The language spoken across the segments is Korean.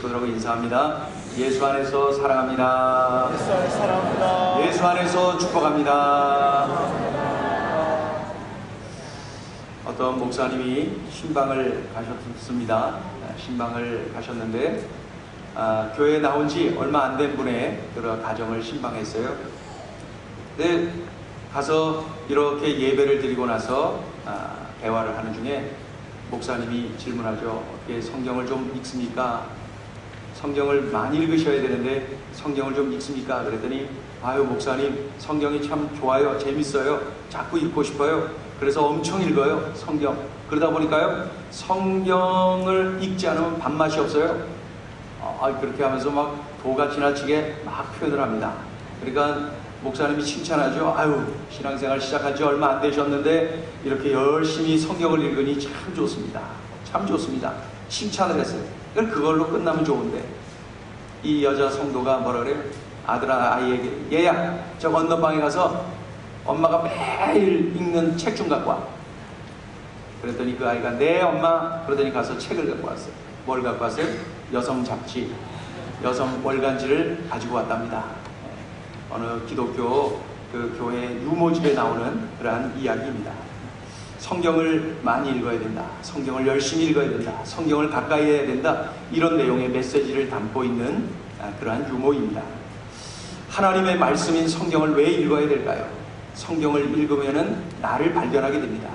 손으로 인사합니다. 예수 안에서 사랑합니다. 예수 안에서 사랑합니다. 예수 안에서 축복합니다. 어떤 목사님이 신방을 가셨습니다. 신방을 가셨는데 교회에 나온 지 얼마 안 된 분의 그런 가정을 신방했어요. 근데 가서 이렇게 예배를 드리고 나서 대화를 하는 중에 목사님이 질문하죠. 어떻게 성경을 좀 읽습니까? 성경을 많이 읽으셔야 되는데 성경을 좀 읽습니까? 그랬더니 아유 목사님 성경이 참 좋아요. 재밌어요. 자꾸 읽고 싶어요. 그래서 엄청 읽어요. 성경. 그러다 보니까요 성경을 읽지 않으면 밥맛이 없어요. 그렇게 하면서 막 도가 지나치게 막 표현을 합니다. 그러니까 목사님이 칭찬하죠. 아유 신앙생활 시작한 지 얼마 안 되셨는데 이렇게 열심히 성경을 읽으니 참 좋습니다. 참 좋습니다. 칭찬을 했어요. 그걸로 끝나면 좋은데 이 여자 성도가 뭐라 그래요? 아이에게 얘야 저 건너방에 가서 엄마가 매일 읽는 책 좀 갖고 와. 그랬더니 그 아이가 네 엄마. 그러더니 가서 책을 갖고 왔어요. 뭘 갖고 왔어요? 여성 잡지, 여성 월간지를 가지고 왔답니다. 어느 기독교 그 교회 유모집에 나오는 그러한 이야기입니다. 성경을 많이 읽어야 된다. 성경을 열심히 읽어야 된다. 성경을 가까이 해야 된다. 이런 내용의 메시지를 담고 있는 그러한 유모입니다. 하나님의 말씀인 성경을 왜 읽어야 될까요? 성경을 읽으면은 나를 발견하게 됩니다.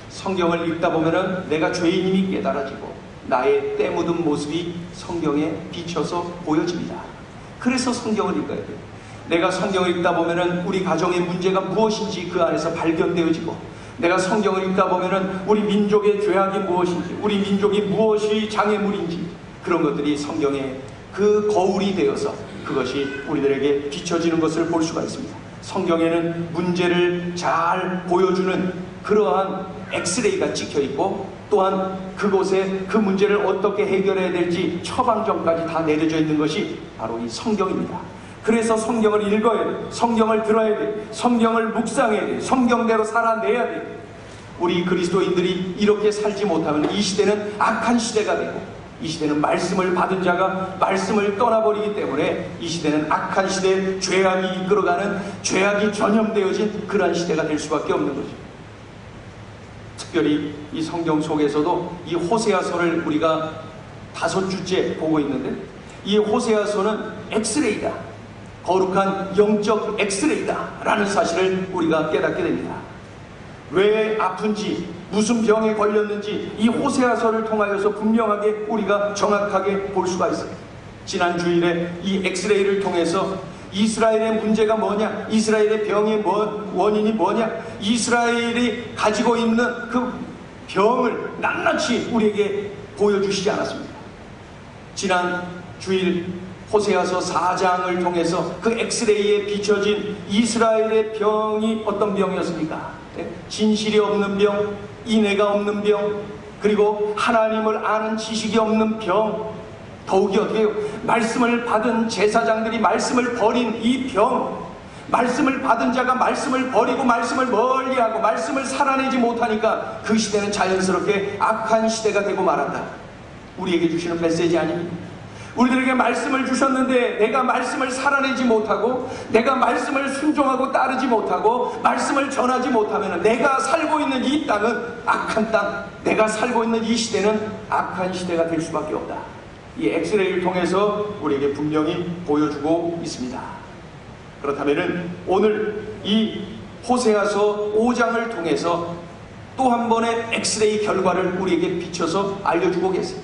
성경을 읽다 보면은 내가 죄인임이 깨달아지고 나의 때 묻은 모습이 성경에 비춰서 보여집니다. 그래서 성경을 읽어야 돼요. 내가 성경을 읽다 보면은 우리 가정의 문제가 무엇인지 그 안에서 발견되어지고 내가 성경을 읽다 보면은 우리 민족의 죄악이 무엇인지 우리 민족이 무엇이 장애물인지 그런 것들이 성경의 그 거울이 되어서 그것이 우리들에게 비춰지는 것을 볼 수가 있습니다. 성경에는 문제를 잘 보여주는 그러한 엑스레이가 찍혀 있고 또한 그곳에 그 문제를 어떻게 해결해야 될지 처방전까지 다 내려져 있는 것이 바로 이 성경입니다. 그래서 성경을 읽어야 돼. 성경을 들어야 돼. 성경을 묵상해야 돼. 성경대로 살아내야 돼. 우리 그리스도인들이 이렇게 살지 못하면 이 시대는 악한 시대가 되고 이 시대는 말씀을 받은 자가 말씀을 떠나버리기 때문에 이 시대는 악한 시대, 죄악이 이끌어가는 죄악이 전염되어진 그러한 시대가 될 수밖에 없는 거죠. 특별히 이 성경 속에서도 이 호세아서를 우리가 5주째 보고 있는데 이 호세아서는 엑스레이다. 거룩한 영적 엑스레이다 라는 사실을 우리가 깨닫게 됩니다. 왜 아픈지 무슨 병에 걸렸는지 이 호세아서를 통하여서 분명하게 우리가 정확하게 볼 수가 있어요. 지난 주일에 이 엑스레이를 통해서 이스라엘의 문제가 뭐냐, 이스라엘의 병의 원인이 뭐냐, 이스라엘이 가지고 있는 그 병을 낱낱이 우리에게 보여주시지 않았습니까? 지난 주일 호세아서 4장을 통해서 그 엑스레이에 비춰진 이스라엘의 병이 어떤 병이었습니까? 진실이 없는 병, 인애가 없는 병, 그리고 하나님을 아는 지식이 없는 병, 더욱이 어떻게 해요? 말씀을 받은 제사장들이 말씀을 버린 이 병, 말씀을 받은 자가 말씀을 버리고 말씀을 멀리하고 말씀을 살아내지 못하니까 그 시대는 자연스럽게 악한 시대가 되고 말한다. 우리에게 주시는 메시지 아닙니까? 우리들에게 말씀을 주셨는데 내가 말씀을 살아내지 못하고 내가 말씀을 순종하고 따르지 못하고 말씀을 전하지 못하면 내가 살고 있는 이 땅은 악한 땅, 내가 살고 있는 이 시대는 악한 시대가 될 수밖에 없다. 이 엑스레이를 통해서 우리에게 분명히 보여주고 있습니다. 그렇다면 오늘 이 호세아서 5장을 통해서 또 한 번의 엑스레이 결과를 우리에게 비춰서 알려주고 계세요.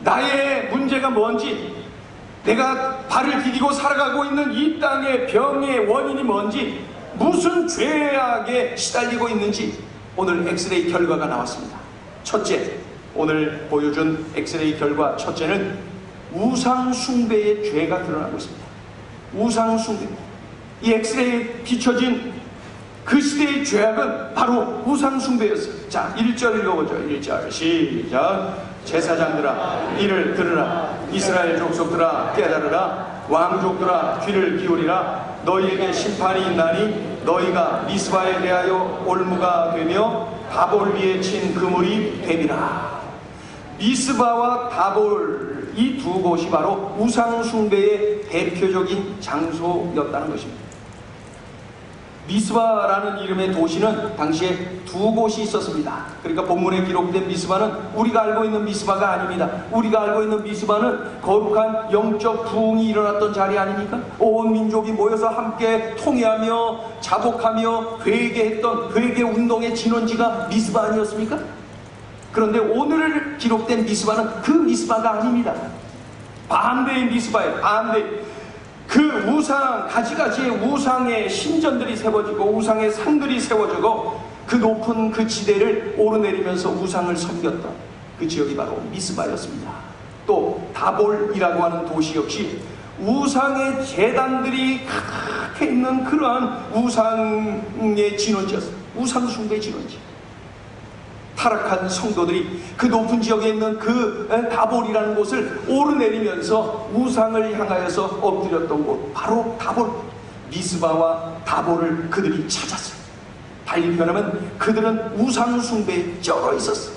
나의 문제가 뭔지, 내가 발을 디디고 살아가고 있는 이 땅의 병의 원인이 뭔지, 무슨 죄악에 시달리고 있는지 오늘 엑스레이 결과가 나왔습니다. 첫째, 오늘 보여준 엑스레이 결과 첫째는 우상 숭배의 죄가 드러나고 있습니다. 우상 숭배. 이 엑스레이에 비춰진 그 시대의 죄악은 바로 우상 숭배였어요. 자, 1절 읽어보죠. 1절 시작. 제사장들아 이를 들으라. 이스라엘 족속들아 깨달으라. 왕족들아 귀를 기울이라. 너희에게 심판이 있나니 너희가 미스바에 대하여 올무가 되며 다볼 위에 친 그물이 됨이라. 미스바와 다볼 이 두 곳이 바로 우상 숭배의 대표적인 장소였다는 것입니다. 미스바라는 이름의 도시는 당시에 두 곳이 있었습니다. 그러니까 본문에 기록된 미스바는 우리가 알고 있는 미스바가 아닙니다. 우리가 알고 있는 미스바는 거룩한 영적 부흥이 일어났던 자리 아닙니까? 온 민족이 모여서 함께 통회하며 자복하며 회개했던 회개 운동의 진원지가 미스바 아니었습니까? 그런데 오늘 기록된 미스바는 그 미스바가 아닙니다. 반대의 미스바예요. 반대. 그 우상, 가지가지의 우상의 신전들이 세워지고 우상의 산들이 세워지고 그 높은 그 지대를 오르내리면서 우상을 섬겼던 그 지역이 바로 미스바였습니다. 또 다볼이라고 하는 도시 역시 우상의 제단들이 가득해 있는 그러한 우상의 진원지였습니다. 우상 숭배 진원지. 타락한 성도들이 그 높은 지역에 있는 그 다볼이라는 곳을 오르내리면서 우상을 향하여서 엎드렸던 곳, 바로 다볼, 미스바와 다볼을 그들이 찾았어요. 달리 표현하면 그들은 우상 숭배에 쩔어 있었어요.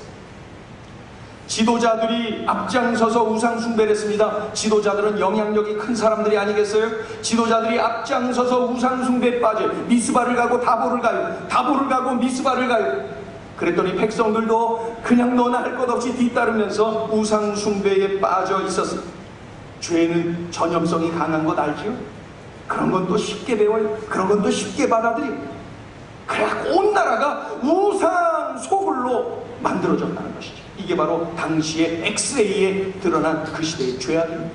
지도자들이 앞장서서 우상 숭배를 했습니다. 지도자들은 영향력이 큰 사람들이 아니겠어요? 지도자들이 앞장서서 우상 숭배에 빠져요. 미스바를 가고 다볼을 가요. 다볼을 가고 미스바를 가요. 그랬더니 백성들도 그냥 너나 할 것 없이 뒤따르면서 우상 숭배에 빠져 있었어요. 죄는 전염성이 강한 것 알지요? 그런 건 또 쉽게 배워요. 그런 건 또 쉽게 받아들여요. 그래야 온 나라가 우상 소굴로 만들어졌다는 것이죠. 이게 바로 당시의 엑스레이에 드러난 그 시대의 죄악입니다.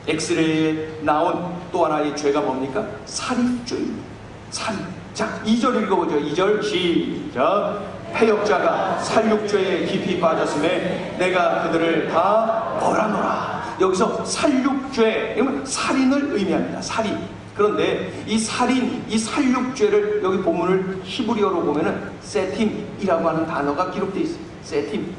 엑스레이에 나온 또 하나의 죄가 뭡니까? 살인죄입니다. 살인. 자, 2절 읽어보죠. 2절 시작. 패역자가 살육죄에 깊이 빠졌음에 내가 그들을 다 벌하노라. 여기서 살육죄, 이건 살인을 의미합니다. 살인. 그런데 이 살인, 이 살육죄를 여기 본문을 히브리어로 보면은 세팀이라고 하는 단어가 기록되어 있어요. 세팀.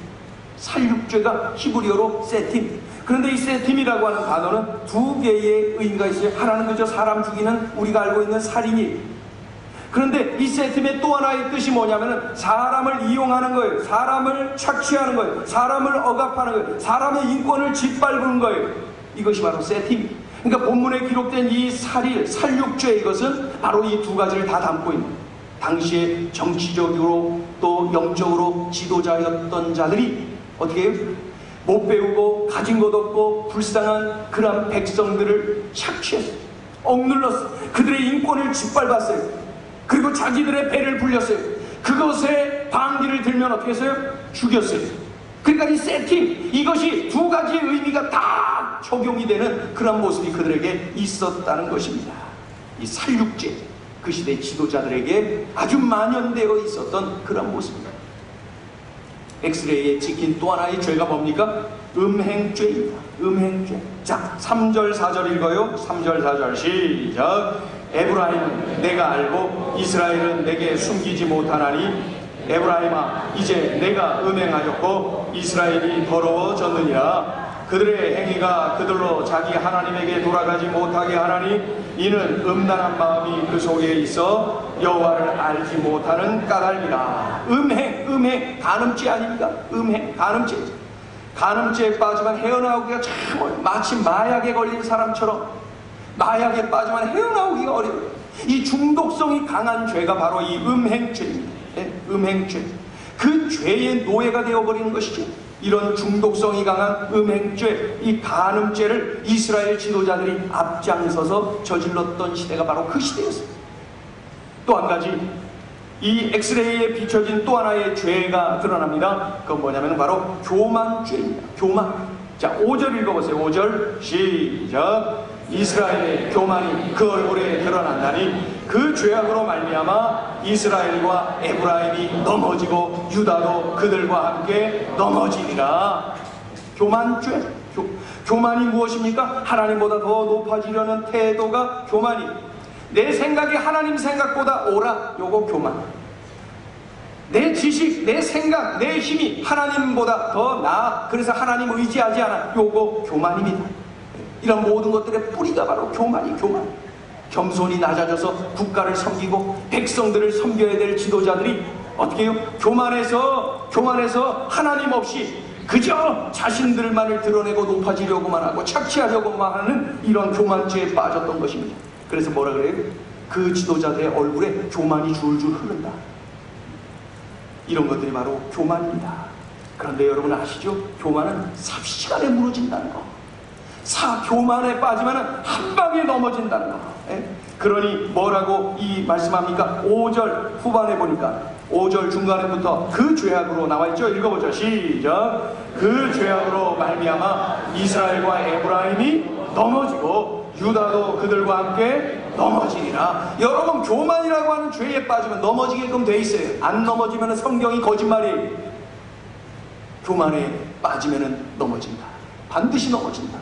살육죄가 히브리어로 세팀. 그런데 이 세팀이라고 하는 단어는 두 개의 의미가 있어요. 하나는 그저 사람 죽이는 우리가 알고 있는 살인이. 그런데 이 세팀의 또 하나의 뜻이 뭐냐면은 사람을 이용하는 거예요. 사람을 착취하는 거예요. 사람을 억압하는 거예요. 사람의 인권을 짓밟는 거예요. 이것이 바로 세팀. 그러니까 본문에 기록된 이 살육죄, 이것은 바로 이 두 가지를 다 담고 있는, 당시에 정치적으로 또 영적으로 지도자였던 자들이 어떻게 해요? 못 배우고 가진 것 없고 불쌍한 그런 백성들을 착취했어요. 억눌렀어요. 그들의 인권을 짓밟았어요. 그리고 자기들의 배를 불렸어요. 그것에 방귀를 들면 어떻게 했어요? 죽였어요. 그러니까 이 세팅, 이것이 두 가지의 의미가 다 적용이 되는 그런 모습이 그들에게 있었다는 것입니다. 이 살육죄, 그 시대 지도자들에게 아주 만연되어 있었던 그런 모습입니다. 엑스레이에 찍힌 또 하나의 죄가 뭡니까? 음행죄입니다. 음행죄. 자, 3절 4절 읽어요. 3절 4절 시작. 에브라임은 내가 알고 이스라엘은 내게 숨기지 못하나니 에브라임아 이제 내가 음행하였고 이스라엘이 더러워졌느니라. 그들의 행위가 그들로 자기 하나님에게 돌아가지 못하게 하나니 이는 음란한 마음이 그 속에 있어 여호와를 알지 못하는 까닭이라. 음행, 간음죄 아닙니까? 음행, 간음죄. 간음죄에 빠지면 헤어나오기가 참 어려워요. 마치 마약에 걸린 사람처럼 마약에 빠지면 헤어나오기가 어려워요. 이 중독성이 강한 죄가 바로 이 음행죄입니다. 네? 음행죄. 그 죄의 노예가 되어버리는 것이죠. 이런 중독성이 강한 음행죄, 이 간음죄를 이스라엘 지도자들이 앞장서서 저질렀던 시대가 바로 그 시대였습니다. 또 한 가지, 이 엑스레이에 비춰진 또 하나의 죄가 드러납니다. 그건 뭐냐면 바로 교만죄입니다. 교만. 자, 5절 읽어보세요. 5절 시작. 이스라엘의 교만이 그 얼굴에 드러난다니 그 죄악으로 말미암아 이스라엘과 에브라임이 넘어지고 유다도 그들과 함께 넘어지리라. 교만죄. 교만이 무엇입니까? 하나님보다 더 높아지려는 태도가 교만이. 내 생각이 하나님 생각보다 옳아. 요거 교만. 내 지식, 내 생각, 내 힘이 하나님보다 더 나아. 그래서 하나님 의지하지 않아. 요거 교만입니다. 이런 모든 것들의 뿌리가 바로 교만이. 교만. 겸손이 낮아져서 국가를 섬기고 백성들을 섬겨야 될 지도자들이 어떻게 해요? 교만해서 하나님 없이 그저 자신들만을 드러내고 높아지려고만 하고 착취하려고만 하는 이런 교만죄에 빠졌던 것입니다. 그래서 뭐라 그래요? 그 지도자들의 얼굴에 교만이 줄줄 흐른다. 이런 것들이 바로 교만입니다. 그런데 여러분 아시죠? 교만은 삽시간에 무너진다는 거. 교만에 빠지면 한 방에 넘어진다는 거. 그러니 뭐라고 이 말씀합니까? 5절 후반에 보니까 5절 중간에부터 그 죄악으로 나와있죠. 읽어보죠. 시작. 그 죄악으로 말미암아 이스라엘과 에브라임이 넘어지고 유다도 그들과 함께 넘어지리라. 여러분, 교만이라고 하는 죄에 빠지면 넘어지게끔 돼 있어요. 안 넘어지면 성경이 거짓말이에요. 교만에 빠지면 넘어진다. 반드시 넘어진다.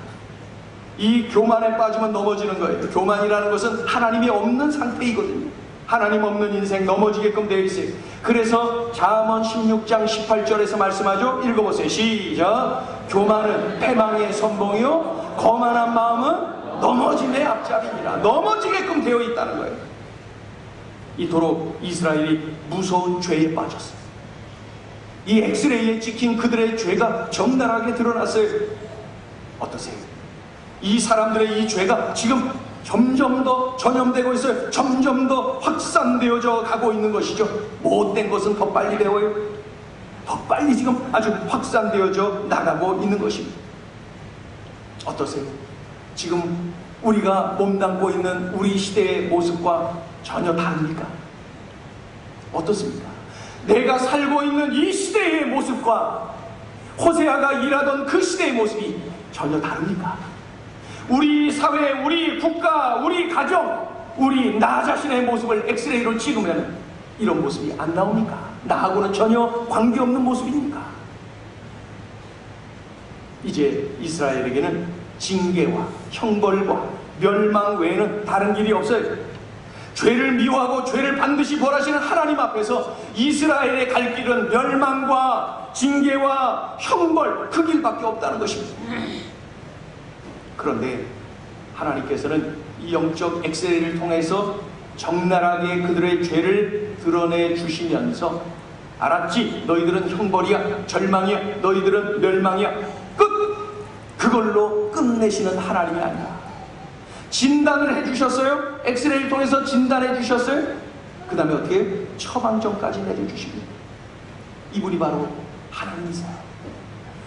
이 교만에 빠지면 넘어지는 거예요. 교만이라는 것은 하나님이 없는 상태이거든요. 하나님 없는 인생 넘어지게끔 되어 있어요. 그래서 잠언 16장 18절에서 말씀하죠. 읽어보세요. 시작. 교만은 패망의 선봉이요 거만한 마음은 넘어짐의 앞잡이니라. 넘어지게끔 되어 있다는 거예요. 이토록 이스라엘이 무서운 죄에 빠졌어요. 이 엑스레이에 찍힌 그들의 죄가 적나라하게 드러났어요. 어떠세요? 이 사람들의 이 죄가 지금 점점 더 전염되고 있어요. 점점 더 확산되어져 가고 있는 것이죠. 못된 것은 더 빨리 배워요. 더 빨리 지금 아주 확산되어져 나가고 있는 것입니다. 어떠세요? 지금 우리가 몸담고 있는 우리 시대의 모습과 전혀 다릅니까? 어떻습니까? 내가 살고 있는 이 시대의 모습과 호세아가 일하던 그 시대의 모습이 전혀 다릅니까? 우리 사회, 우리 국가, 우리 가정, 우리 나 자신의 모습을 엑스레이로 찍으면 이런 모습이 안 나옵니까? 나하고는 전혀 관계없는 모습입니까? 이제 이스라엘에게는 징계와 형벌과 멸망 외에는 다른 길이 없어요. 죄를 미워하고 죄를 반드시 벌하시는 하나님 앞에서 이스라엘의 갈 길은 멸망과 징계와 형벌, 그 길밖에 없다는 것입니다. 그런데 하나님께서는 이 영적 엑스레이를 통해서 적나라하게 그들의 죄를 드러내 주시면서 알았지? 너희들은 형벌이야, 절망이야, 너희들은 멸망이야, 끝! 그걸로 끝내시는 하나님이 아니라 진단을 해주셨어요. 엑스레이를 통해서 진단해 주셨어요. 그 다음에 어떻게? 처방전까지 내려주십니다. 이분이 바로 하나님이세요.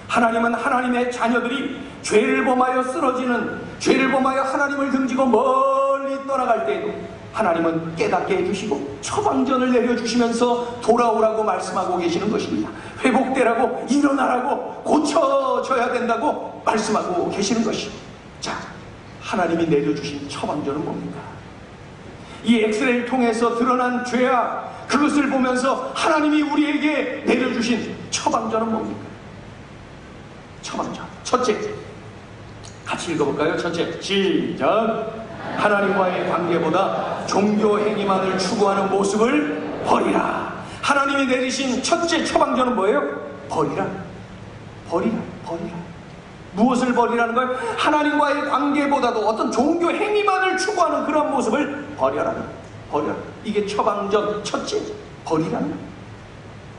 하나님은 하나님의 자녀들이 죄를 범하여 쓰러지는, 죄를 범하여 하나님을 등지고 멀리 떠나갈 때에도 하나님은 깨닫게 해주시고 처방전을 내려주시면서 돌아오라고 말씀하고 계시는 것입니다. 회복되라고, 일어나라고, 고쳐져야 된다고 말씀하고 계시는 것입니다. 자, 하나님이 내려주신 처방전은 뭡니까? 이 엑스레이를 통해서 드러난 죄악, 그것을 보면서 하나님이 우리에게 내려주신 처방전은 뭡니까? 처방전. 첫째, 같이 읽어볼까요? 첫째, 시작. 하나님과의 관계보다 종교 행위만을 추구하는 모습을 버리라. 하나님이 내리신 첫째 처방전은 뭐예요? 버리라. 버리라. 버리라. 무엇을 버리라는 거예요? 하나님과의 관계보다도 어떤 종교 행위만을 추구하는 그런 모습을 버려라. 버려라. 이게 처방전 첫째, 버리라는 거예요.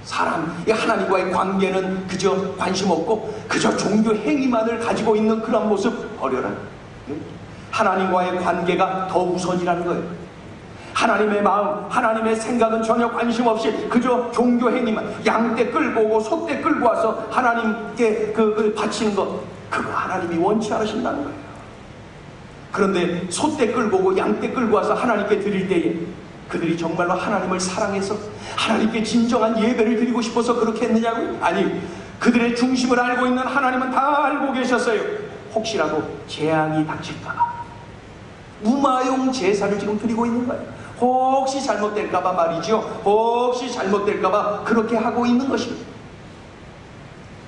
사람, 하나님과의 관계는 그저 관심 없고 그저 종교 행위만을 가지고 있는 그런 모습 버려라. 하나님과의 관계가 더 우선이라는 거예요. 하나님의 마음, 하나님의 생각은 전혀 관심 없이 그저 종교 행위만, 양떼 끌고 오고 소떼 끌고 와서 하나님께 그걸 바치는 것, 그거 하나님이 원치 않으신다는 거예요. 그런데 소떼 끌고 오고 양떼 끌고 와서 하나님께 드릴 때에 그들이 정말로 하나님을 사랑해서 하나님께 진정한 예배를 드리고 싶어서 그렇게 했느냐고요? 아니, 그들의 중심을 알고 있는 하나님은 다 알고 계셨어요. 혹시라도 재앙이 닥칠까봐 무마용 제사를 지금 드리고 있는 거예요. 혹시 잘못될까봐 말이죠. 혹시 잘못될까봐 그렇게 하고 있는 것입니다.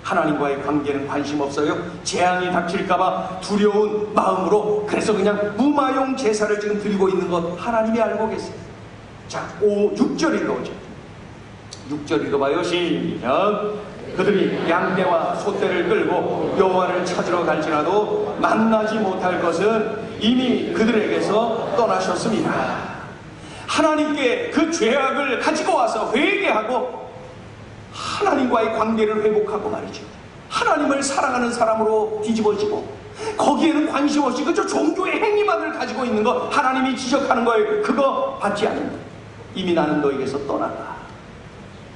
하나님과의 관계는 관심 없어요. 재앙이 닥칠까봐 두려운 마음으로 그래서 그냥 무마용 제사를 지금 드리고 있는 것 하나님이 알고 계세요. 자, 6절 읽어보죠. 6절 읽어봐요. 시작. 그들이 양떼와 소떼를 끌고 여호와를 찾으러 갈지라도 만나지 못할 것은 이미 그들에게서 떠나셨습니다. 하나님께 그 죄악을 가지고 와서 회개하고 하나님과의 관계를 회복하고 말이죠. 하나님을 사랑하는 사람으로 뒤집어지고 거기에는 관심 없이 그저 종교의 행위만을 가지고 있는 것, 하나님이 지적하는 거예요. 그거 받지 않는다. 이미 나는 너에게서 떠났다.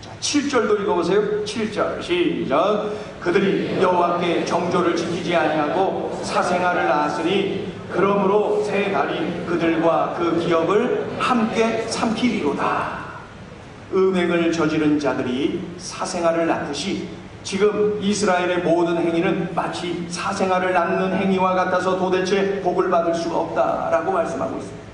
자, 7절도 읽어보세요. 7절 시작. 그들이 여호와께 정조를 지키지 아니하고 사생아를 낳았으니 그러므로 새 달이 그들과 그 기업을 함께 삼키리로다. 음행을 저지른 자들이 사생아를 낳듯이 지금 이스라엘의 모든 행위는 마치 사생아를 낳는 행위와 같아서 도대체 복을 받을 수가 없다라고 말씀하고 있습니다.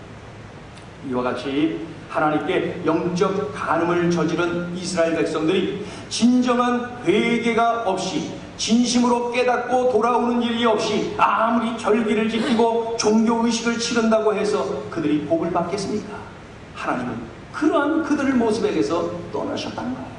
이와 같이 하나님께 영적 간음을 저지른 이스라엘 백성들이 진정한 회개가 없이 진심으로 깨닫고 돌아오는 일이 없이 아무리 절기를 지키고 종교의식을 치른다고 해서 그들이 복을 받겠습니까? 하나님은 그러한 그들의 모습에게서 떠나셨다는 거예요.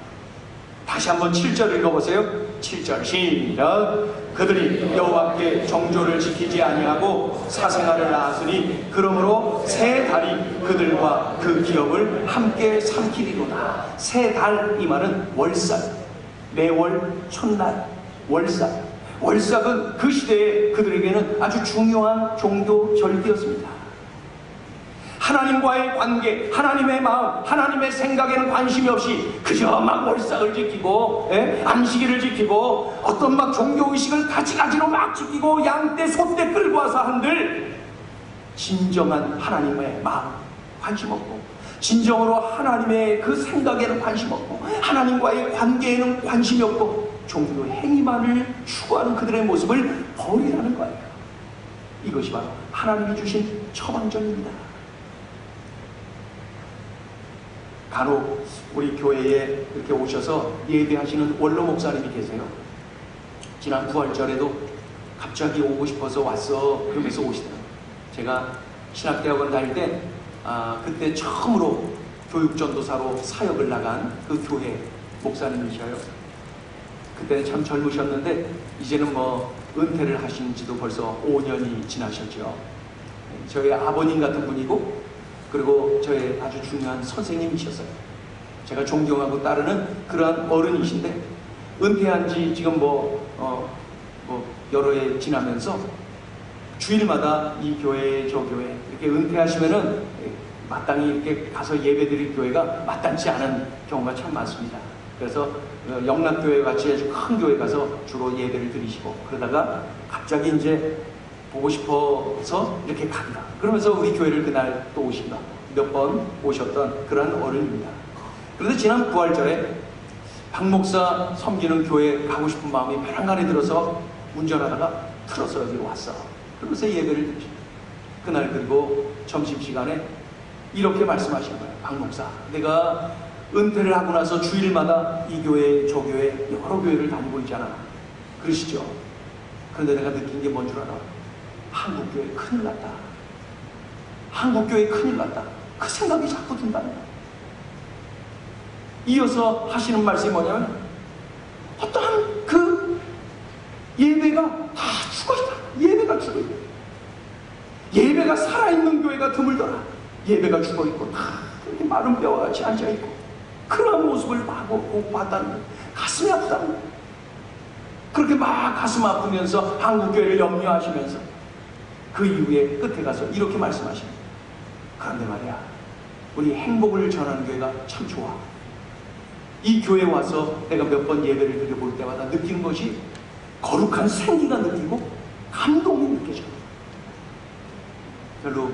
다시 한번 7절 읽어보세요. 7절 시작. 그들이 여호와께 정조를 지키지 아니하고 사생아를 낳았으니 그러므로 새 달이 그들과 그 기업을 함께 삼키리로다. 새 달, 이 말은 월삭, 매월 첫날 월삭. 월삭은 그 시대에 그들에게는 아주 중요한 종교 절기였습니다. 하나님과의 관계, 하나님의 마음, 하나님의 생각에는 관심이 없이 그저 막 월삭을 지키고 안식일을 지키고 어떤 막 종교의식을 가지가지로 막 지키고 양떼 소떼 끌고 와서 한들 진정한 하나님의 마음 관심 없고 진정으로 하나님의 그 생각에는 관심 없고 하나님과의 관계에는 관심이 없고 종교 행위만을 추구하는 그들의 모습을 버리라는 거예요. 이것이 바로 하나님이 주신 처방전입니다. 간혹 우리 교회에 이렇게 오셔서 예배하시는 원로 목사님이 계세요. 지난 9월절에도 갑자기 오고 싶어서 왔어 그러면서 오시더라고요. 제가 신학대학원 다닐 때 그때 처음으로 교육전도사로 사역을 나간 그 교회 목사님이셔요. 그때는 참 젊으셨는데 이제는 뭐 은퇴를 하신 지도 벌써 5년이 지나셨죠. 저희 아버님 같은 분이고 그리고 저의 아주 중요한 선생님이셨어요. 제가 존경하고 따르는 그러한 어른이신데 은퇴한 지 지금 여러 해 지나면서 주일마다 이 교회 저 교회 이렇게 은퇴하시면은 마땅히 이렇게 가서 예배드릴 교회가 마땅치 않은 경우가 참 많습니다. 그래서 영락교회 같이 아주 큰 교회 가서 주로 예배를 드리시고 그러다가 갑자기 이제 보고 싶어서 이렇게 간다. 그러면서 우리 교회를 그날 또 오신다. 몇 번 오셨던 그런 어른입니다. 그런데 지난 9월절에 박 목사 섬기는 교회 가고 싶은 마음이 벼랑간에 들어서 운전하다가 틀어서 여기로 왔어. 그러면서 예배를 드리십니다. 그날 그리고 점심시간에 이렇게 말씀하신 거예요. 박 목사, 내가 은퇴를 하고 나서 주일마다 이 교회 저 교회 여러 교회를 다니고 있잖아. 그러시죠? 그런데 내가 느낀 게 뭔 줄 알아? 한국교회 큰일 났다. 한국교회 큰일 났다. 그 생각이 자꾸 든다는 거야. 이어서 하시는 말씀이 뭐냐면 어떠한 그 예배가 다 죽어있다. 예배가 죽어있다. 예배가 살아있는 교회가 드물더라. 예배가 죽어있고 다 이렇게 마른 뼈와 같이 앉아있고 그런 모습을 봤다는 거야. 가슴이 아프다는 거야. 그렇게 막 가슴 아프면서 한국교회를 염려하시면서 그 이후에 끝에 가서 이렇게 말씀하십니다. 그런데 말이야, 우리 행복을 전하는 교회가 참 좋아. 이 교회에 와서 내가 몇 번 예배를 드려볼 때마다 느끼는 것이 거룩한 생기가 느끼고 감동이 느껴져. 별로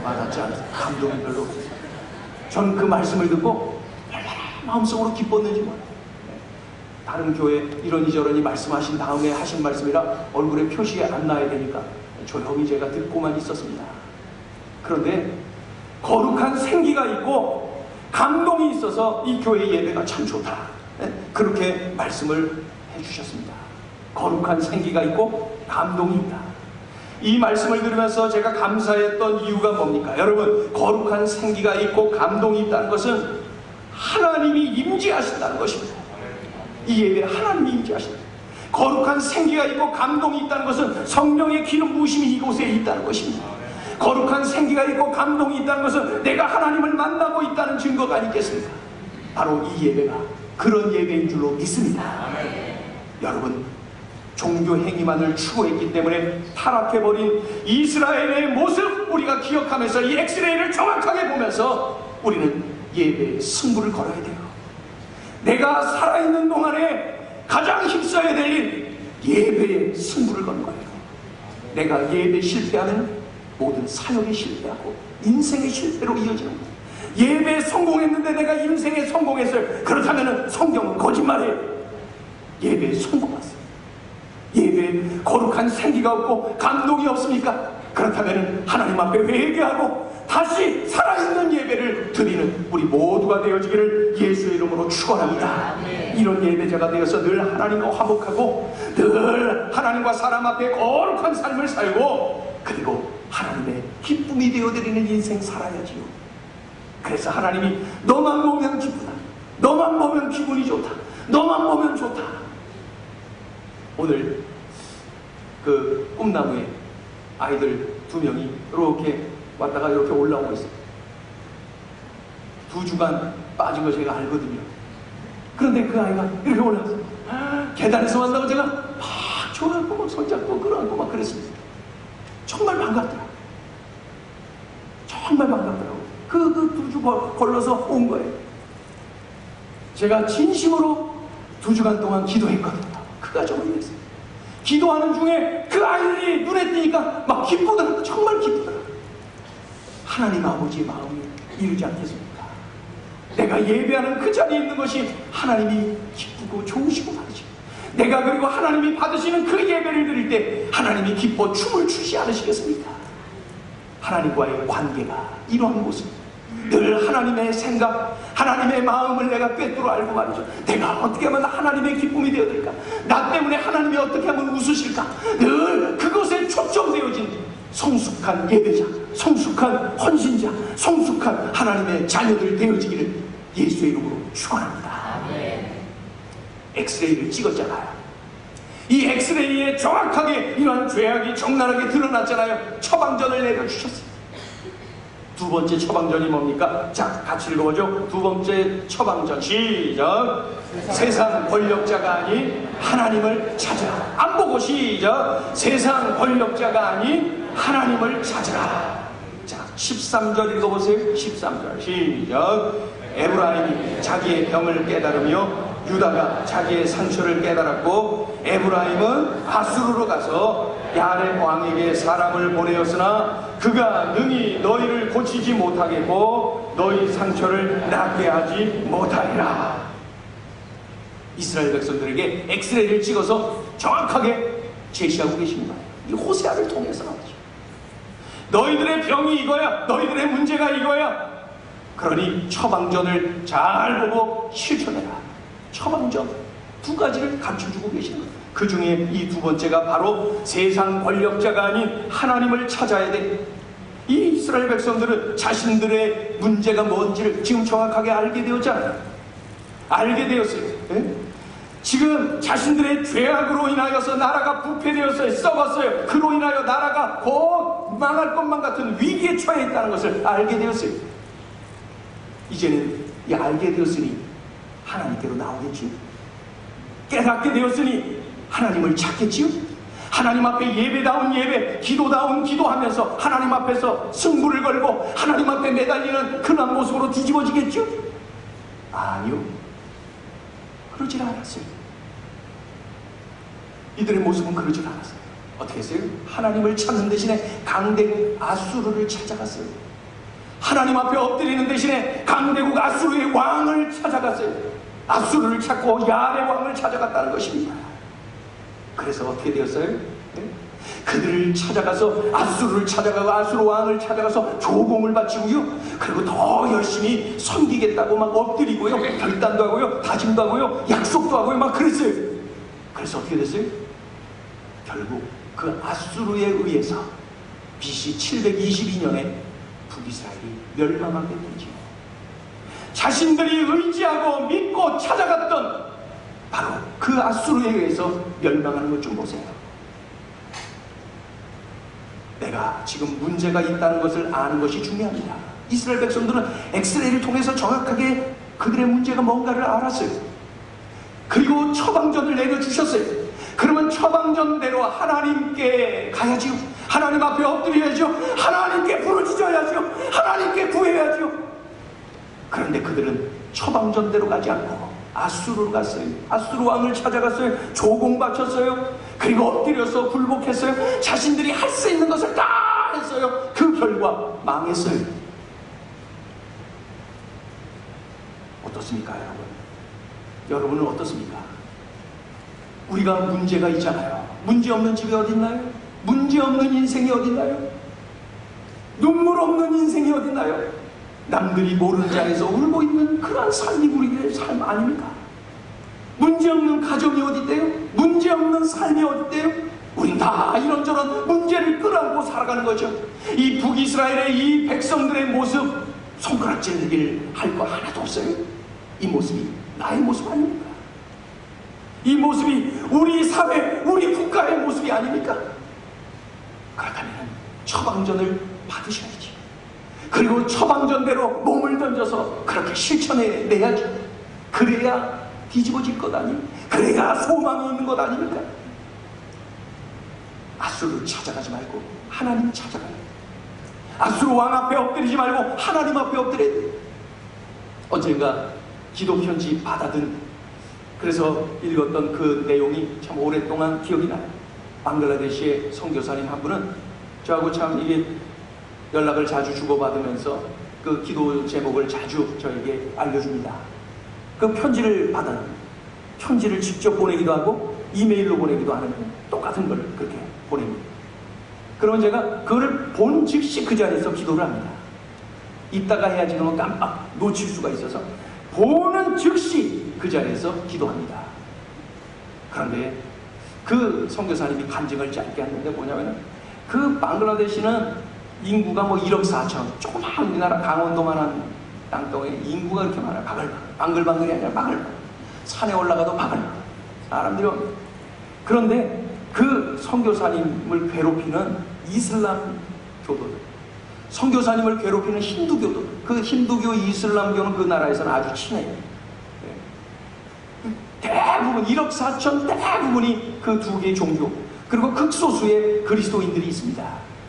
와닿지 않아요. 감동이 별로. 전 그 말씀을 듣고 얼마나 마음속으로 기뻤는지 몰라요. 다른 교회 이러니 저러니 말씀하신 다음에 하신 말씀이라 얼굴에 표시가 안 나야 되니까 조용히 제가 듣고만 있었습니다. 그런데 거룩한 생기가 있고 감동이 있어서 이 교회 예배가 참 좋다. 그렇게 말씀을 해주셨습니다. 거룩한 생기가 있고 감동이 있다. 이 말씀을 들으면서 제가 감사했던 이유가 뭡니까? 여러분, 거룩한 생기가 있고 감동이 있다는 것은 하나님이 임재하신다는 것입니다. 이 예배에 하나님이 임재하신다. 거룩한 생기가 있고 감동이 있다는 것은 성령의 기름 부으심이 이곳에 있다는 것입니다. 거룩한 생기가 있고 감동이 있다는 것은 내가 하나님을 만나고 있다는 증거가 아니겠습니까? 바로 이 예배가 그런 예배인 줄로 믿습니다. 여러분, 종교 행위만을 추구했기 때문에 타락해버린 이스라엘의 모습 우리가 기억하면서 이 엑스레이를 정확하게 보면서 우리는 예배의 승부를 걸어야 돼요. 내가 살아있는 동안에 가장 힘써야 될 일, 예배의 승부를 거는 거예요. 내가 예배 실패하면 모든 사역에 실패하고 인생의 실패로 이어지는 거예요. 예배에 성공했는데 내가 인생에 성공했어요. 그렇다면 성경은 거짓말이에요. 예배에 성공했어요. 예배에 거룩한 생기가 없고 감동이 없습니까? 그렇다면 하나님 앞에 회개하고 다시 살아있는 예배를 드리는 우리 모두가 되어지기를 예수의 이름으로 축원합니다. 이런 예배자가 되어서 늘 하나님과 화목하고 늘 하나님과 사람 앞에 거룩한 삶을 살고 그리고 하나님의 기쁨이 되어드리는 인생 살아야지요. 그래서 하나님이 너만 보면 기쁘다, 너만 보면 기분이 좋다, 너만 보면 좋다. 오늘 그 꿈나무에 아이들 2명이 이렇게 왔다가 이렇게 올라오고 있어요. 2주간 빠진 거 제가 알거든요. 그런데 그 아이가 이렇게 올라왔어요. 계단에서 만나고 제가 막 좋아하고 막 손잡고 끌어안고 막 그랬습니다. 정말 반갑더라고요. 정말 반갑더라고요. 그 2주 걸러서 온 거예요. 제가 진심으로 2주간 동안 기도했거든요. 그 가정을 위해서. 기도하는 중에 그 아이들이 눈에 띄니까 막 기쁘더라고요. 정말 기쁘더라고요. 하나님 아버지의 마음이 이르지 않겠습니까? 내가 예배하는 그 자리에 있는 것이 하나님이 기쁘고 좋으시고 받으시고, 내가 그리고 하나님이 받으시는 그 예배를 드릴 때 하나님이 기뻐 춤을 추시 않으시겠습니까? 하나님과의 관계가 이러한 모습, 늘 하나님의 생각, 하나님의 마음을 내가 꿰뚫어 알고 말이죠. 내가 어떻게 하면 하나님의 기쁨이 되어드릴까? 나 때문에 하나님이 어떻게 하면 웃으실까? 늘 그것에 초점되어진 성숙한 예배자, 성숙한 헌신자, 성숙한 하나님의 자녀들 되어지기를 예수의 이름으로 축원합니다. 엑스레이를 찍었잖아요. 이 엑스레이에 정확하게 이러한 죄악이 적나라하게 드러났잖아요. 처방전을 내려주셨어요. 2번째 처방전이 뭡니까? 자, 같이 읽어보죠. 2번째 처방전 시작. 세상 권력자가 아닌 하나님을 찾으라. 안 보고 시작. 세상 권력자가 아닌 하나님을 찾으라. 자, 13절 읽어보세요. 13절 시작. 에브라임이 자기의 병을 깨달으며 유다가 자기의 상처를 깨달았고 에브라임은 아수르로 가서 야렙 왕에게 사람을 보내었으나 그가 능히 너희를 고치지 못하겠고 너희 상처를 낫게 하지 못하리라. 이스라엘 백성들에게 엑스레이를 찍어서 정확하게 제시하고 계십니다. 이 호세아를 통해서 나오죠. 너희들의 병이 이거야, 너희들의 문제가 이거야. 그러니 처방전을 잘 보고 실천해라. 처방전 2가지를 갖춰주고 계시는 거예요. 그 중에 이 2번째가 바로 세상 권력자가 아닌 하나님을 찾아야 돼. 이 이스라엘 백성들은 자신들의 문제가 뭔지를 지금 정확하게 알게 되었잖아요. 알게 되었어요. 네? 지금 자신들의 죄악으로 인하여서 나라가 부패되었어요. 썩었어요. 그로 인하여 나라가 곧 망할 것만 같은 위기에 처해 있다는 것을 알게 되었어요. 이제는 이 알게 되었으니 하나님께로 나오겠지요. 깨닫게 되었으니 하나님을 찾겠지요. 하나님 앞에 예배다운 예배, 기도다운 기도하면서 하나님 앞에서 승부를 걸고 하나님 앞에 매달리는 그런 모습으로 뒤집어지겠죠? 아니요, 그러질 않았어요. 이들의 모습은 그러질 않았어요. 어떻게 했어요? 하나님을 찾는 대신에 강대국 아수르를 찾아갔어요. 하나님 앞에 엎드리는 대신에 강대국 아수르의 왕을 찾아갔어요. 아수르를 찾고 야렙 왕을 찾아갔다는 것입니다. 그래서 어떻게 되었어요? 네? 그들을 찾아가서 아수르를 찾아가고 아수르 왕을 찾아가서 조공을 바치고요. 그리고 더 열심히 섬기겠다고 막 엎드리고요. 결단도 하고요. 다짐도 하고요. 약속도 하고요. 막 그랬어요. 그래서 어떻게 됐어요? 결국 그 아수르에 의해서 BC 722년에 북이스라엘이 멸망하게 되죠. 자신들이 의지하고 믿고 찾아갔던 바로 그 아수르에 의해서 멸망하는 것 좀 보세요. 내가 지금 문제가 있다는 것을 아는 것이 중요합니다. 이스라엘 백성들은 엑스레이를 통해서 정확하게 그들의 문제가 뭔가를 알았어요. 그리고 처방전을 내려주셨어요. 그러면 처방전대로 하나님께 가야지요. 하나님 앞에 엎드려야죠. 하나님께 부르짖어야죠. 하나님께 구해야죠. 그런데 그들은 처방전대로 가지 않고 아수르로 갔어요. 아수르 왕을 찾아갔어요. 조공 바쳤어요. 그리고 엎드려서 굴복했어요. 자신들이 할 수 있는 것을 다 했어요. 그 결과 망했어요. 어떻습니까, 여러분? 여러분은 어떻습니까? 우리가 문제가 있잖아요. 문제 없는 집이 어디 있나요? 문제 없는 인생이 어디 있나요? 눈물 없는 인생이 어디 있나요? 남들이 모르는 자리에서 울고 있는 그러한 삶이 우리의 삶 아닙니까? 문제 없는 가정이 어디 있대요? 문제 없는 삶이 어디 있대요? 우린 다 이런저런 문제를 끌어안고 살아가는 거죠. 이 북이스라엘의 이 백성들의 모습, 손가락질 할 거 하나도 없어요. 이 모습이 나의 모습 아닙니까? 이 모습이 우리 사회, 우리 국가의 모습이 아닙니까? 그렇다면 처방전을 받으셔야지. 그리고 처방전대로 몸을 던져서 그렇게 실천해 내야지. 그래야 뒤집어질 것 아닙니까? 그래야 소망이 있는 것 아닙니까? 아수르 찾아가지 말고 하나님 찾아가요. 아수르 왕 앞에 엎드리지 말고 하나님 앞에 엎드려야 돼요. 언젠가 기도 편지 받아든, 그래서 읽었던 그 내용이 참 오랫동안 기억이 나요. 방글라데시의 선교사님 한 분은 저하고 참 이게 연락을 자주 주고받으면서 그 기도 제목을 자주 저에게 알려줍니다. 그 편지를 받아요. 편지를 직접 보내기도 하고 이메일로 보내기도 하는데 똑같은 걸 그렇게 보냅니다. 그러면 제가 그거를 본 즉시 그 자리에서 기도를 합니다. 이따가 해야지 그러면 깜빡 놓칠 수가 있어서 보는 즉시 그 자리에서 기도합니다. 그런데 그 선교사님이 간증을 짧게 했는데 뭐냐면, 그 방글라데시는 인구가 뭐 1억 4천, 조그마한 우리나라 강원도만한 땅덩어리 인구가 그렇게 많아요. 바글바글. 방글방글이 아니라 바글바글. 산에 올라가도 바글바글. 사람들이 옵니다. 그런데 그 선교사님을 괴롭히는 이슬람 교도들, 선교사님을 괴롭히는 힌두교도, 그 힌두교 이슬람교는 그 나라에서는 아주 친해요. 대부분 1억 4천 대부분이 그 두 개의 종교, 그리고 극소수의 그리스도인들이 있습니다.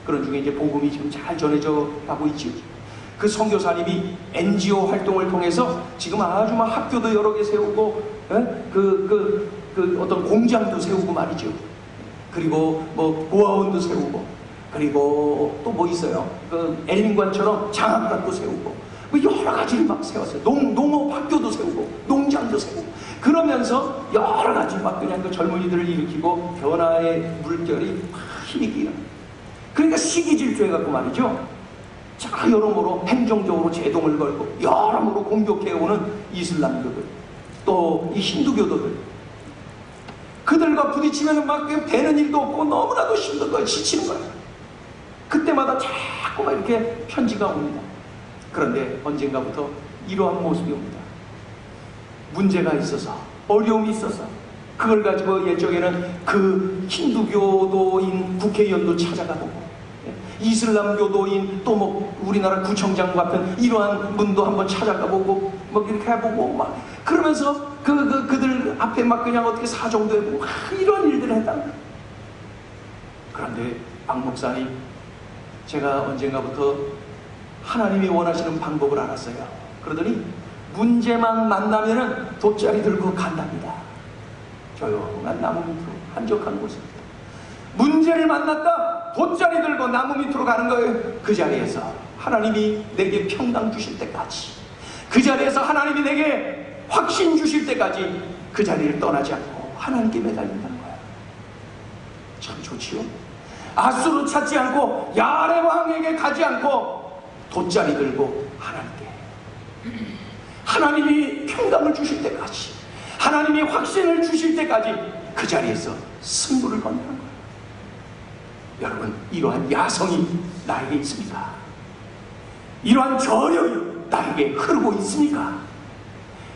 그런 중에 이제 복음이 지금 잘 전해져 가고 있죠. 그 선교사님이 NGO 활동을 통해서 지금 아주 막 학교도 여러 개 세우고, 어떤 공장도 세우고 말이죠. 그리고 뭐 고아원도 세우고, 그리고 또 뭐 있어요. 그 엘린관처럼 장학관도 세우고, 뭐 여러 가지를 막 세웠어요. 농업 학교도 세우고, 농장도 세우고, 그러면서 여러 가지 막 그냥 그 젊은이들을 일으키고 변화의 물결이 막 힘있게 일어납니다. 그러니까 시기질투해갖고 말이죠. 자, 여러모로 행정적으로 제동을 걸고 여러모로 공격해오는 이슬람교들, 또 이 힌두교도들, 그들과 부딪히면 막 되는 일도 없고 너무나도 힘든 거예요. 지치는 거예요. 그때마다 자꾸 막 이렇게 편지가 옵니다. 그런데 언젠가부터 이러한 모습이 옵니다. 문제가 있어서, 어려움이 있어서, 그걸 가지고 예정에는 그 힌두교도인 국회의원도 찾아가 보고, 이슬람교도인 또 뭐 우리나라 구청장 같은 이러한 분도 한번 찾아가 보고, 뭐 이렇게 해보고, 막 그러면서 그들 앞에 막 그냥 어떻게 사정도 해보고, 막 이런 일들을 했답니다. 그런데 박 목사님, 제가 언젠가부터 하나님이 원하시는 방법을 알았어요. 그러더니 문제만 만나면은 돗자리 들고 간답니다. 조용한 나무 밑으로, 한적한 곳에 문제를 만났다 돗자리 들고 나무 밑으로 가는 거예요. 그 자리에서 하나님이 내게 평강 주실 때까지, 그 자리에서 하나님이 내게 확신 주실 때까지 그 자리를 떠나지 않고 하나님께 매달린다는 거예요. 참 좋지요. 아수르 찾지 않고 야레 왕에게 가지 않고 돗자리 들고 하나님이 평강을 주실 때까지, 하나님이 확신을 주실 때까지 그 자리에서 승부를 건다는 거예요. 여러분, 이러한 야성이 나에게 있습니까? 이러한 저력이 나에게 흐르고 있습니까?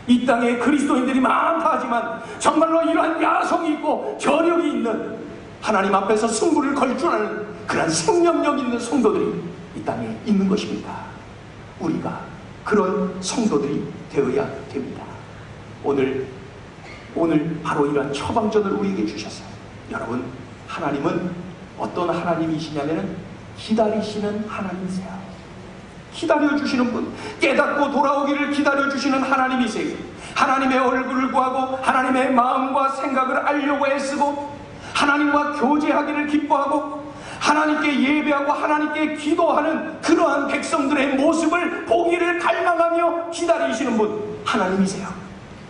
이 땅에 그리스도인들이 많다 하지만 정말로 이러한 야성이 있고 저력이 있는, 하나님 앞에서 승부를 걸 줄 아는 그런 생명력 있는 성도들이 이 땅에 있는 것입니다. 우리가 그런 성도들이 되어야 됩니다. 오늘 오늘 바로 이런 처방전을 우리에게 주셨어요. 여러분, 하나님은 어떤 하나님이시냐면은 기다리시는 하나님이세요. 기다려주시는 분, 깨닫고 돌아오기를 기다려주시는 하나님이세요. 하나님의 얼굴을 구하고 하나님의 마음과 생각을 알려고 애쓰고 하나님과 교제하기를 기뻐하고 하나님께 예배하고 하나님께 기도하는 그러한 백성들의 모습을 보기를 갈망하며 기다리시는 분, 하나님이세요.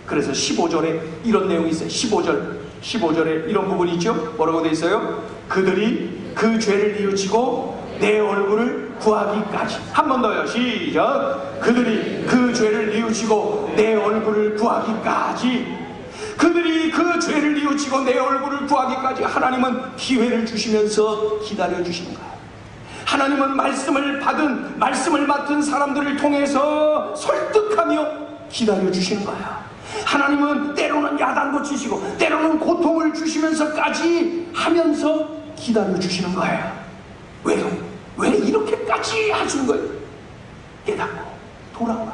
그래서 15절에 이런 내용이 있어요. 15절에 이런 부분이 있죠. 뭐라고 되어 있어요? 그들이 그 죄를 뉘우치고 내 얼굴을 구하기까지. 한 번 더요. 시작. 그들이 그 죄를 뉘우치고 내 얼굴을 구하기까지. 그들이 그 죄를 뉘우치고 내 얼굴을 구하기까지. 하나님은 기회를 주시면서 기다려주시는 거예요. 하나님은 말씀을 맡은 사람들을 통해서 설득하며 기다려주시는 거예요. 하나님은 때로는 야단도 치시고 때로는 고통을 주시면서까지 하면서 기다려주시는 거예요. 왜요? 왜 이렇게까지 하시는 거예요? 깨닫고 돌아오라.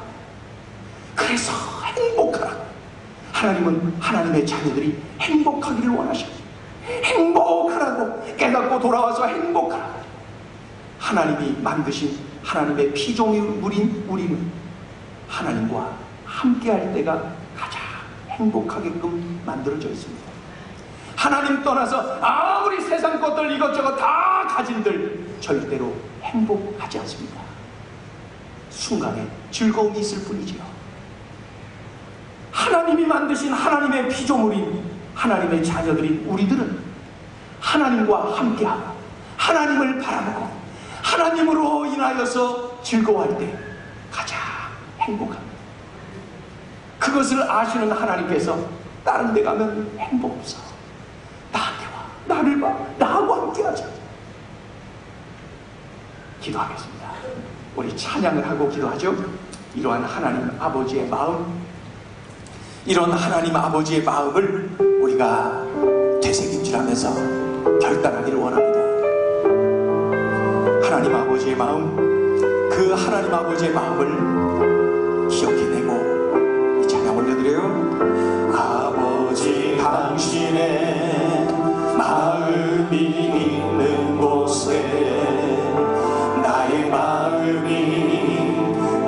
그래서 행복하라. 하나님은 하나님의 자녀들이 행복하기를 원하십니다. 행복하라고, 깨닫고 돌아와서 행복하라. 하나님이 만드신 하나님의 피조물인 우리는 하나님과 함께할 때가 가장 행복하게끔 만들어져 있습니다. 하나님 떠나서 아무리 세상 것들 이것저것 다 가진들 절대로 행복하지 않습니다. 순간에 즐거움이 있을 뿐이지요. 하나님이 만드신 하나님의 피조물인 하나님의 자녀들인 우리들은 하나님과 함께하고 하나님을 바라보고 하나님으로 인하여서 즐거워할 때 가장 행복합니다. 그것을 아시는 하나님께서 다른 데 가면 행복 없어. 나한테 와. 나를 봐. 나하고 함께하자. 기도하겠습니다. 우리 찬양을 하고 기도하죠. 이러한 하나님 아버지의 마음, 이런 하나님 아버지의 마음을 우리가 되새김질하면서 결단하기를 원합니다. 하나님 아버지의 마음, 그 하나님 아버지의 마음을 기억해내고 이 찬양 올려드려요. 아버지 당신의 마음이 있는 곳에 나의 마음이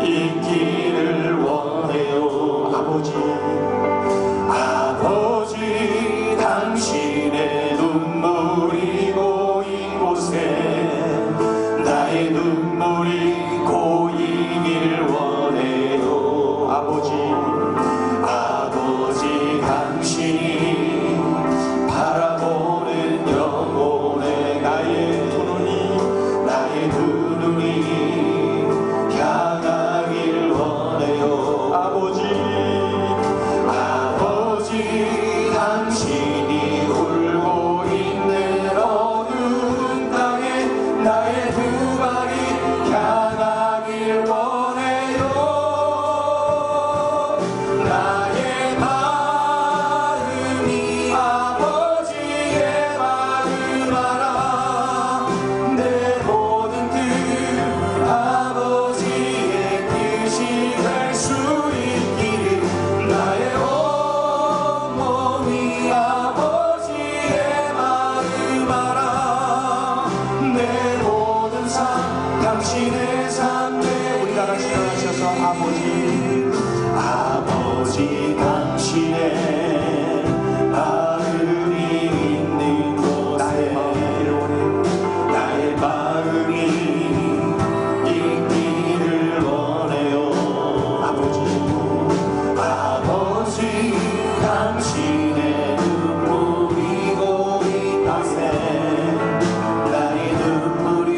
있기를 원해요. 아버지 당신의 눈물이 고인 곳에 나의 눈물이 고이길 원해요. 아버지 당신이 바라보는 영혼의 나의 두 눈이 향하길 원해요. 아버지 당신이 울고 있는 어두운 땅에 나의 두 발이 향하길 원해요. 나의 마음이 아버지의 마음 알아. 내 모든 뜻 아버지의 뜻이 될 수 있기를. 나의 온몸이 아버지의 마음 알아. 내 모든 삶 당신의 삶에. 우리 다 같이 일어나셔서 아버지 당신의 마음이 있는 곳에 나의 마음이 있기를 원해요. 아버지 당신의 눈물이 고인 곳에 나의 눈물이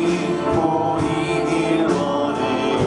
고이길 원해요.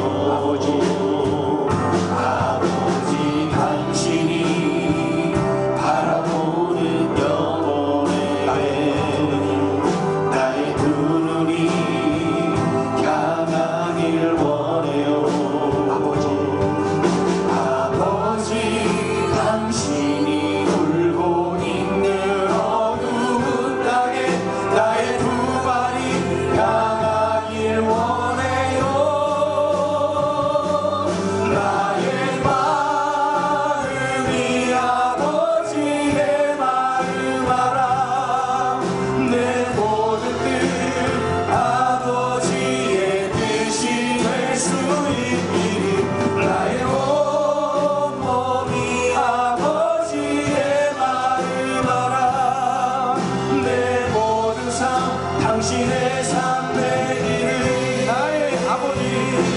당신의 삶의 길을 나의 아버지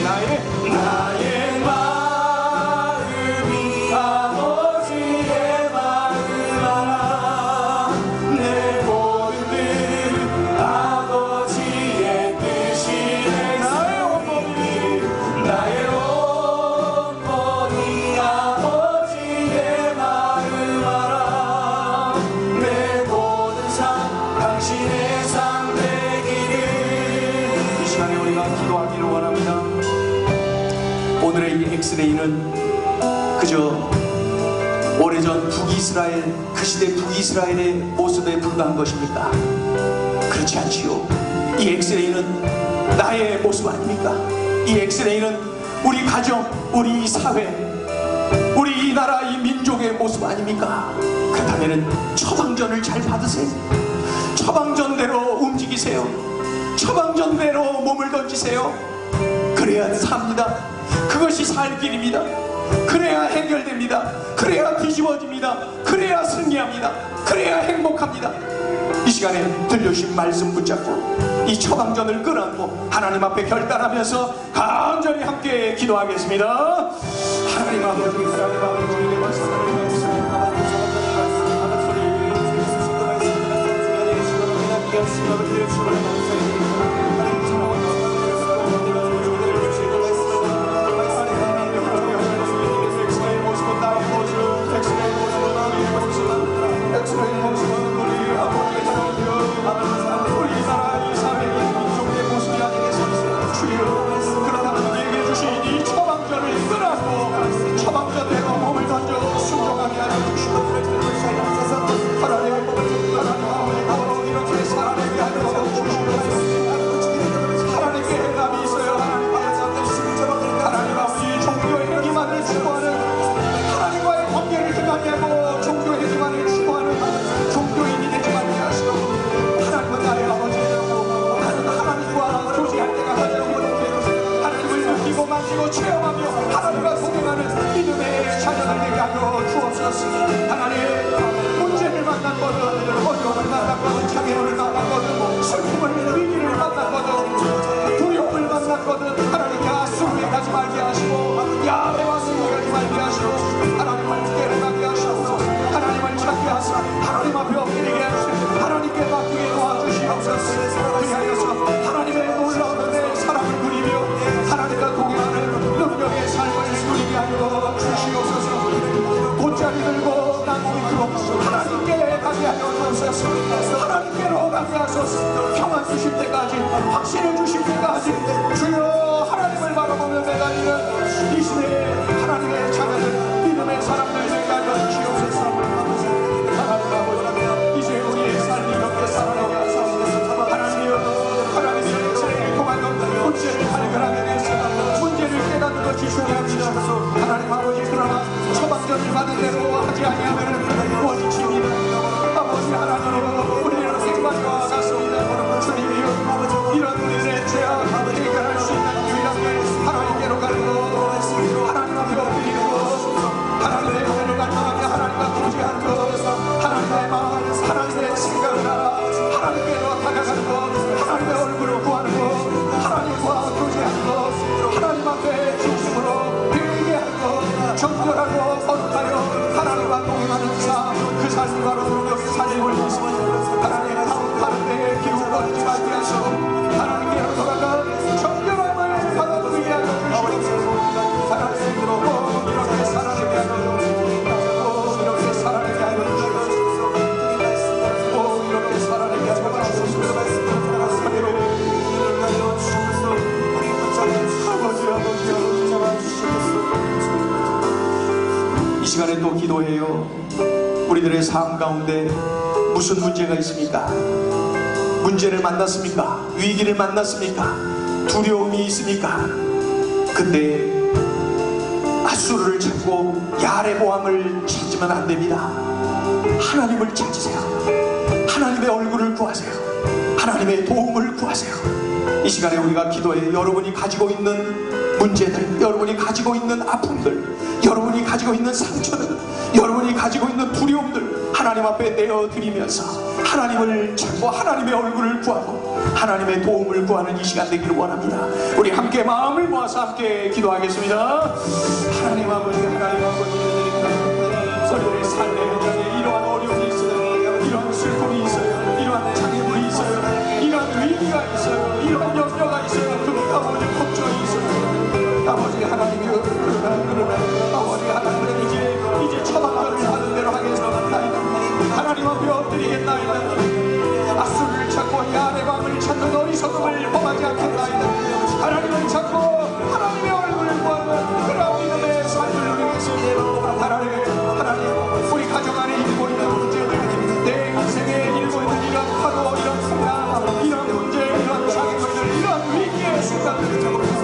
나의 마음이 아버지의 마음 알아 내 모든 들 아버지의 뜻이 나의 온몸이 아버지의 마음 알아 내 모든 삶 당신의 삶의 길을 이 시간에 우리가 기도하기를 원합니다. 오늘의 이 엑스레이는 그저 오래전 북이스라엘 그 시대 북이스라엘의 모습에 불과한 것입니까? 그렇지 않지요. 이 엑스레이는 나의 모습 아닙니까? 이 엑스레이는 우리 가정, 우리 사회, 우리 이 나라 이 민족의 모습 아닙니까? 그렇다면 처방전을 잘 받으세요. 처방전대로 움직이세요. 처방전대로 몸을 던지세요. 그래야 삽니다. 그것이 살 길입니다. 그래야 해결됩니다. 그래야 뒤집어집니다. 그래야 승리합니다. 그래야 행복합니다. 이 시간에 들려주신 말씀 붙잡고 이 처방전을 끌어안고 하나님 앞에 결단하면서 간절히 함께 기도하겠습니다. 하나님 아버지, 하나님 아버지, 우리의 말씀을 처방전대로 몸을 던져 순종하게 하여 주시옵소서. 하나님 이렇게 살아내게 하여 주시옵소서. 하나님께 해답이 있어요. 하나님 아버지 종교의 기만을 추구하는 하나님과의 관계를 행하게 하고 종교의 기만을 추구하는 종교인이 되지 말게 하시고 하나님은 나의 아버지이고 나는 하나님과 교제할 때가 가장 하나님을 느끼고 만지고 체험하며 하나님과 동행하는 믿음의 자녀들 되게 하여 주옵소서. 하나님 문제를 만났거든 어려움을 만났거든 장애를 만났거든 슬픔을 위기를 만났거든 두려움을 만났거든 하나님 야수에 가지 말게 하시고 야외와 승에 가지 말게 하시고 하나님을 깨어나게 하시고 하나님을 찾게 하시고 하나님 앞에 엎드리게 하시고 하나님께 맡기게 도와주시옵소서. 그리하여서 하나님의 놀라운 은혜의 사랑을 누리며 하나님과 동행하는 능력의 삶을 누리게 하여 주시옵소서. 돗자리 들고 나무 밑으로 하나님께 가게 하여 주옵소서. 하나님께로 가게 하소서. 평안 주실 때까지 확신을 주실 때까지 주여 하나님을 바라보며 매달리는 이 시대에 하나님의 자녀들 믿음의 사람들 되게 하여 주시옵소서. 하나님 아버지 이제 우리의 삶이 이렇게 살아나게 하소서. 하나님의 생을 통하여 문제를 발견하게 되었습니다. 문제를 깨닫는 것이 중요합니다. 하나님 아버지 그러나 처방전을 받은 대로 하지 아니하면 원칙입니다. 아버지 하나님 우리는 생각과 같습니다. 주님이여 이런 우리의 죄악 해결할 수 있는 유일한 길 하나님께로 가는 것 하나님 앞에 엎드리는 것 하나님의 은혜를 간절하게 하나님과 교제하는 것 하나님의 마음 하나님의 생각을 알아 하나님께로 다가가는 것 하나님의 얼굴을 구하는 것 하나님과 교제하는 것 하나님 앞에 진심으로 회개하는 것 정결하고 거룩하여 하나님과 동행하는 삶 그 삶이 바로 능력의 삶을 하나님 다른 데에 기울어지지 말게 하시고 하나님께로 돌아가 정결함을 받아들이게 하여 주시옵소서. 하나님으로 이렇게 살아내게 하여 주시옵소서. 이렇게 살아내게 하여 주시옵소서. 이렇게 살아내게 하여 주시옵소서. 이 시간에 또 기도해요. 우리들의 삶 가운데 무슨 문제가 있습니까? 문제를 만났습니까? 위기를 만났습니까? 두려움이 있습니까? 근데 앗수르를 찾고 야레보암을 찾으면 안 됩니다. 하나님을 찾으세요. 하나님의 얼굴을 구하세요. 하나님의 도움을 구하세요. 이 시간에 우리가 기도해 여러분이 가지고 있는 문제들, 여러분이 가지고 있는 아픔들, 여러분이 가지고 있는 상처들, 여러분이 가지고 있는 두려움들 하나님 앞에 내어드리면서 하나님을 찾고 하나님의 얼굴을 구하고 하나님의 도움을 구하는 이 시간 되기를 원합니다. 우리 함께 마음을 모아서 함께 기도하겠습니다. 하나님 아버지, 하나님 아버지, 우리들의 삶에 이러한 어려움이 있어요. 이러한 슬픔이 있어요. 이러한 장애물이 있어요. 이러한 위기가 있어요. 이러한 염려가 있어요. 그 아버지 걱정이 있어요. 아버지 하나님이 그러나 아버지 하나님은 이제 처방전을 하는 대로 하겠습니다. 하나님 앞에 엎드리겠나이다. 아수를 찾고 야레방을 찾는 어리석음을 범하지 않겠나이다. 하나님을 찾고 하나님의 얼굴을 구하는 그런 믿음의 삶을 누리겠습니다. 하나님 우리 가정 안에 일고 있는 문제들, 내 인생에 일고 있는 이런 파도, 이런 풍랑, 이런 문제, 이런 장애물들, 이런 위기의 순간들,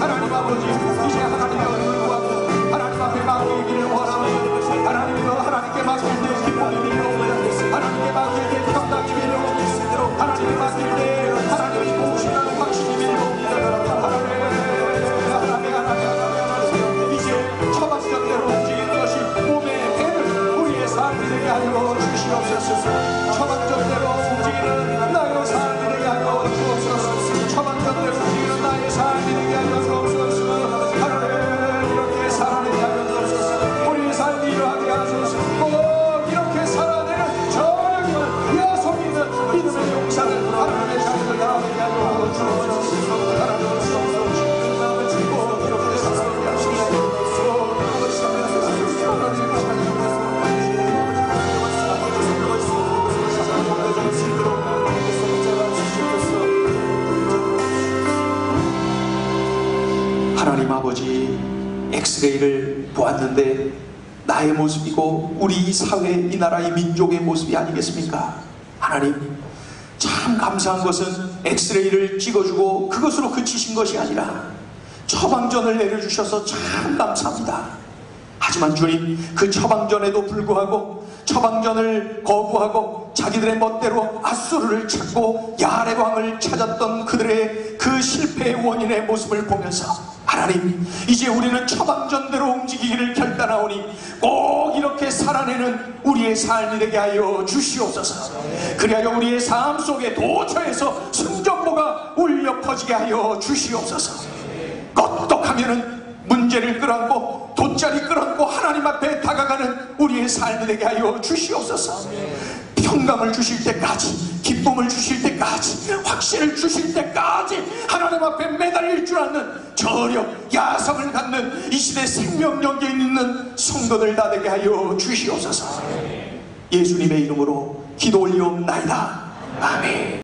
하나님 아버지 이제 하나님의 얼굴을 구하고 하나님 앞에 맡기기를 원합니다. 하나님께 맡길 때 기쁨이 밀려옵니다. 하나님께 맡길 때 평강이 밀려옵니다. 하나님께 맡길 때 하나님이 도우신다는 확신이 밀려옵니다. 하나님 이제 처방전대로 움직이는 것이 몸에 배는 우리의 삶이 되게 하여 주시옵소서. 처방전대로 움직이는 나의 삶이 되게 하여 주옵소서. 처방전대로 움직이는 나의 삶이 되게 하여 주옵소서. 하나님 이렇게 살아내게 하여 주옵소서. 우리의 삶이 이러하게 하소서. 이렇게 살아내는 정말 야속 있는 믿음의 용사를 하나님의 자녀들 나오게 하여 주옵소서. 하나님 주시옵소서. 이렇게 살아내게 하소서. 하나님 아버지, 엑스레이를 보았는데 나의 모습이고 우리 이 사회, 이 나라, 이 민족의 모습이 아니겠습니까? 하나님, 참 감사한 것은 엑스레이를 찍어주고 그것으로 그치신 것이 아니라 처방전을 내려주셔서 참 감사합니다. 하지만 주님, 그 처방전에도 불구하고 처방전을 거부하고 자기들의 멋대로 아수르를 찾고 야레방을 찾았던 그들의 그 실패의 원인의 모습을 보면서 하나님, 이제 우리는 처방전대로 움직이기를 결단하오니 꼭 이렇게 살아내는 우리의 삶이 되게 하여 주시옵소서. 그리하여 우리의 삶 속에 도처에서 승전보가 울려 퍼지게 하여 주시옵소서. 껐떡하면은 문제를 끌어안고 돗자리 끌어안고 하나님 앞에 다가가는 우리의 삶이 되게 하여 주시옵소서. 평강을 주실 때까지, 기쁨을 주실 때까지, 확신을 주실 때까지 하나님 앞에 매달릴 줄 아는 저력, 야성을 갖는 이 시대 생명력에 있는 성도들 다 되게 하여 주시옵소서. 예수님의 이름으로 기도 올리옵나이다. 아멘.